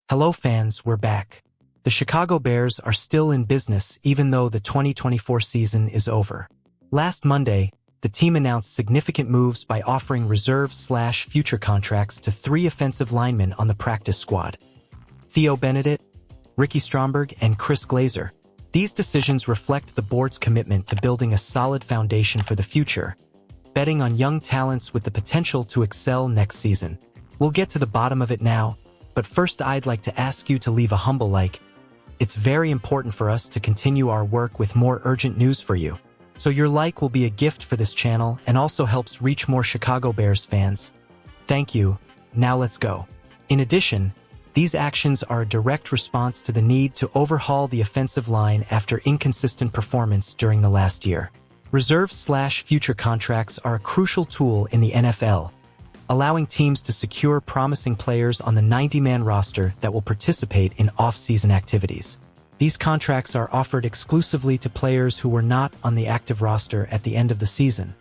Hello fans, we're back. The Chicago Bears are still in business even though the 2024 season is over. Last Monday, the team announced significant moves by offering reserve/future contracts to 3 offensive linemen on the practice squad: Theo Benedict, Ricky Stromberg, and Chris Glazer. These decisions reflect the board's commitment to building a solid foundation for the future, betting on young talents with the potential to excel next season. We'll get to the bottom of it now, but first I'd like to ask you to leave a humble like. It's very important for us to continue our work with more urgent news for you. So your like will be a gift for this channel and also helps reach more Chicago Bears fans. Thank you. Now let's go. In addition, these actions are a direct response to the need to overhaul the offensive line after inconsistent performance during the last year. Reserve/future contracts are a crucial tool in the NFL, allowing teams to secure promising players on the 90-man roster that will participate in off-season activities. These contracts are offered exclusively to players who were not on the active roster at the end of the season,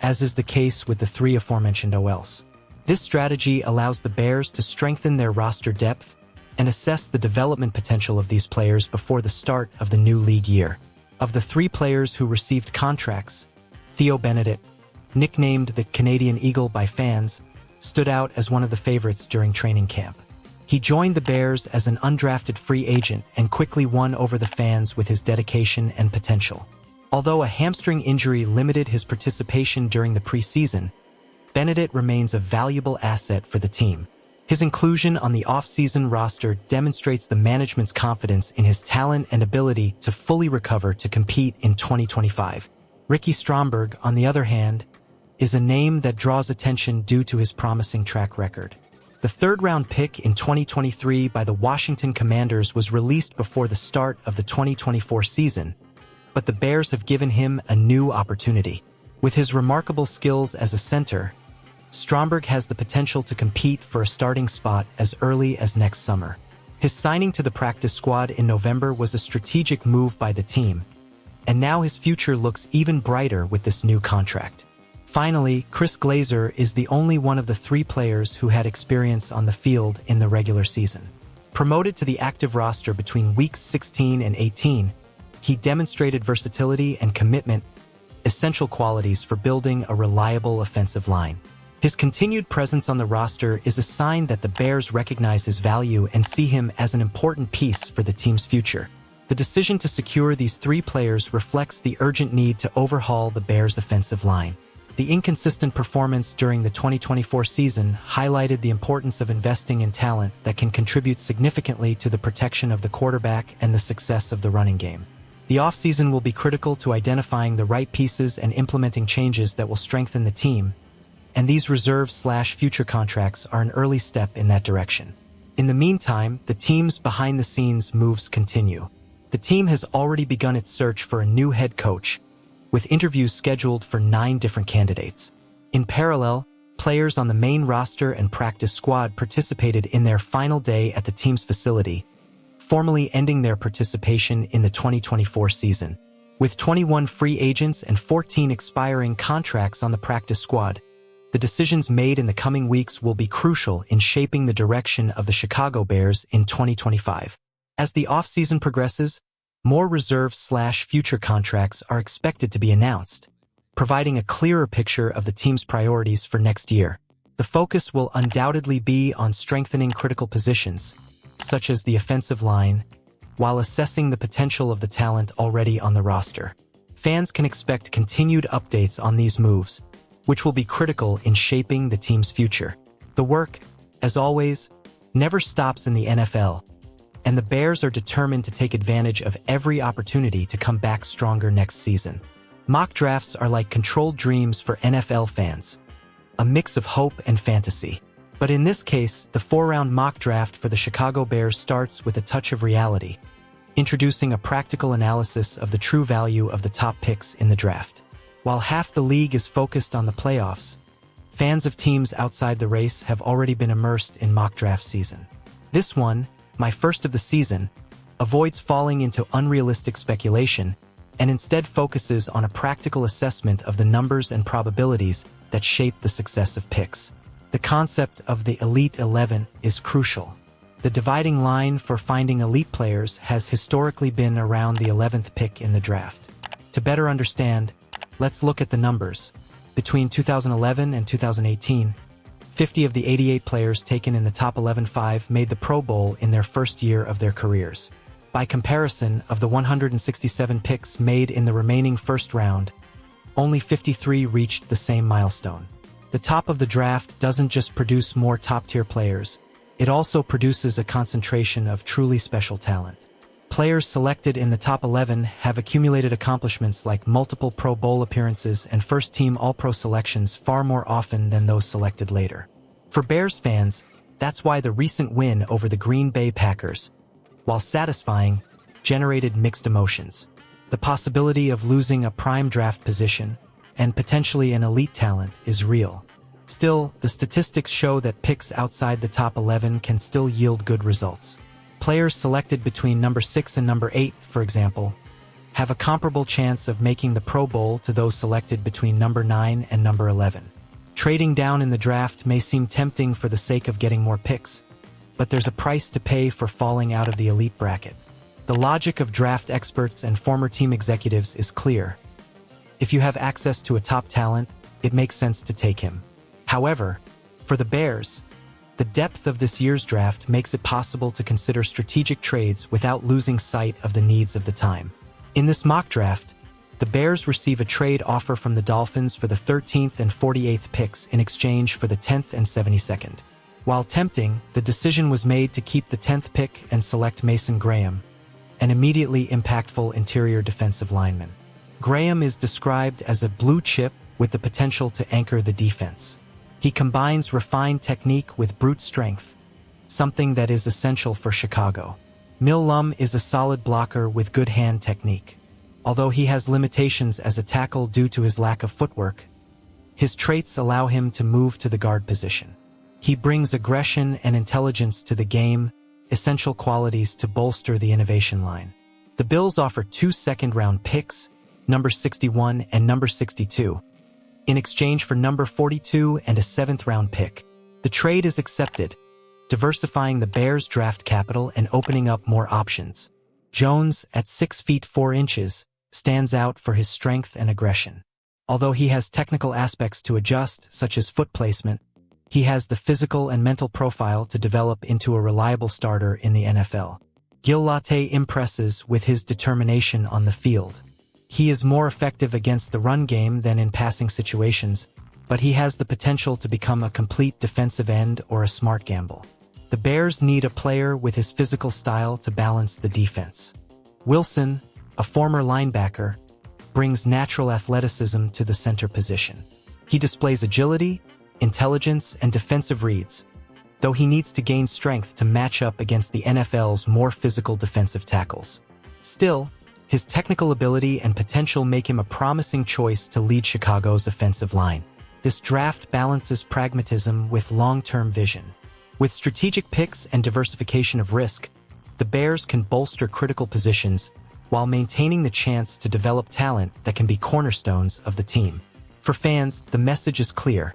as is the case with the 3 aforementioned OLs. This strategy allows the Bears to strengthen their roster depth and assess the development potential of these players before the start of the new league year. Of the 3 players who received contracts, Theo Benedict, nicknamed the Canadian Eagle by fans, stood out as one of the favorites during training camp. He joined the Bears as an undrafted free agent and quickly won over the fans with his dedication and potential. Although a hamstring injury limited his participation during the preseason, Benedict remains a valuable asset for the team. His inclusion on the off-season roster demonstrates the management's confidence in his talent and ability to fully recover to compete in 2025. Ricky Stromberg, on the other hand, is a name that draws attention due to his promising track record. The 3rd-round pick in 2023 by the Washington Commanders was released before the start of the 2024 season, but the Bears have given him a new opportunity. With his remarkable skills as a center, Stromberg has the potential to compete for a starting spot as early as next summer. His signing to the practice squad in November was a strategic move by the team, and now his future looks even brighter with this new contract. Finally, Chris Glazer is the only one of the 3 players who had experience on the field in the regular season. Promoted to the active roster between weeks 16 and 18, he demonstrated versatility and commitment, essential qualities for building a reliable offensive line. His continued presence on the roster is a sign that the Bears recognize his value and see him as an important piece for the team's future. The decision to secure these 3 players reflects the urgent need to overhaul the Bears' offensive line. The inconsistent performance during the 2024 season highlighted the importance of investing in talent that can contribute significantly to the protection of the quarterback and the success of the running game. The offseason will be critical to identifying the right pieces and implementing changes that will strengthen the team, and these reserve/future contracts are an early step in that direction. In the meantime, the team's behind-the-scenes moves continue. The team has already begun its search for a new head coach, with interviews scheduled for 9 different candidates. In parallel, players on the main roster and practice squad participated in their final day at the team's facility, formally ending their participation in the 2024 season. With 21 free agents and 14 expiring contracts on the practice squad, the decisions made in the coming weeks will be crucial in shaping the direction of the Chicago Bears in 2025. As the offseason progresses, more reserve/future contracts are expected to be announced, providing a clearer picture of the team's priorities for next year. The focus will undoubtedly be on strengthening critical positions, such as the offensive line, while assessing the potential of the talent already on the roster. Fans can expect continued updates on these moves, which will be critical in shaping the team's future. The work, as always, never stops in the NFL, and the Bears are determined to take advantage of every opportunity to come back stronger next season. Mock drafts are like controlled dreams for NFL fans, a mix of hope and fantasy. But in this case, the 4-round mock draft for the Chicago Bears starts with a touch of reality, introducing a practical analysis of the true value of the top picks in the draft. While half the league is focused on the playoffs, fans of teams outside the race have already been immersed in mock draft season. This one, my first of the season, avoids falling into unrealistic speculation and instead focuses on a practical assessment of the numbers and probabilities that shape the success of picks. The concept of the Elite 11 is crucial. The dividing line for finding elite players has historically been around the 11th pick in the draft. To better understand, let's look at the numbers. Between 2011 and 2018, 50 of the 88 players taken in the top 11-5 made the Pro Bowl in their first year of their careers. By comparison, of the 167 picks made in the remaining first round, only 53 reached the same milestone. The top of the draft doesn't just produce more top-tier players, it also produces a concentration of truly special talent. Players selected in the top 11 have accumulated accomplishments like multiple Pro Bowl appearances and first-team All-Pro selections far more often than those selected later. For Bears fans, that's why the recent win over the Green Bay Packers, while satisfying, generated mixed emotions. The possibility of losing a prime draft position and potentially an elite talent is real. Still, the statistics show that picks outside the top 11 can still yield good results. Players selected between number 6 and number 8, for example, have a comparable chance of making the Pro Bowl to those selected between number 9 and number 11. Trading down in the draft may seem tempting for the sake of getting more picks, but there's a price to pay for falling out of the elite bracket. The logic of draft experts and former team executives is clear. If you have access to a top talent, it makes sense to take him. However, for the Bears, the depth of this year's draft makes it possible to consider strategic trades without losing sight of the needs of the time. In this mock draft, the Bears receive a trade offer from the Dolphins for the 13th and 48th picks in exchange for the 10th and 72nd. While tempting, the decision was made to keep the 10th pick and select Mason Graham, an immediately impactful interior defensive lineman. Graham is described as a blue chip with the potential to anchor the defense. He combines refined technique with brute strength, something that is essential for Chicago. Lum is a solid blocker with good hand technique. Although he has limitations as a tackle due to his lack of footwork, his traits allow him to move to the guard position. He brings aggression and intelligence to the game, essential qualities to bolster the innovation line. The Bills offer 2 second-round picks, number 61 and number 62, in exchange for number 42 and a 7th-round pick. The trade is accepted, diversifying the Bears' draft capital and opening up more options. Jones, at 6 feet 4 inches, stands out for his strength and aggression. Although he has technical aspects to adjust, such as foot placement, he has the physical and mental profile to develop into a reliable starter in the NFL. Gillate impresses with his determination on the field. He is more effective against the run game than in passing situations, but he has the potential to become a complete defensive end or a smart gamble. The Bears need a player with his physical style to balance the defense. Wilson, a former linebacker, brings natural athleticism to the center position. He displays agility, intelligence, and defensive reads, though he needs to gain strength to match up against the NFL's more physical defensive tackles. Still, his technical ability and potential make him a promising choice to lead Chicago's offensive line. This draft balances pragmatism with long-term vision. With strategic picks and diversification of risk, the Bears can bolster critical positions while maintaining the chance to develop talent that can be cornerstones of the team. For fans, the message is clear.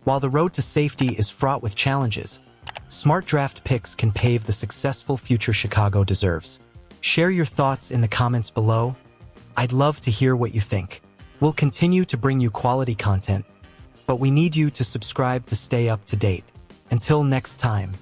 While the road to safety is fraught with challenges, smart draft picks can pave the successful future Chicago deserves. Share your thoughts in the comments below. I'd love to hear what you think. We'll continue to bring you quality content, but we need you to subscribe to stay up to date. Until next time.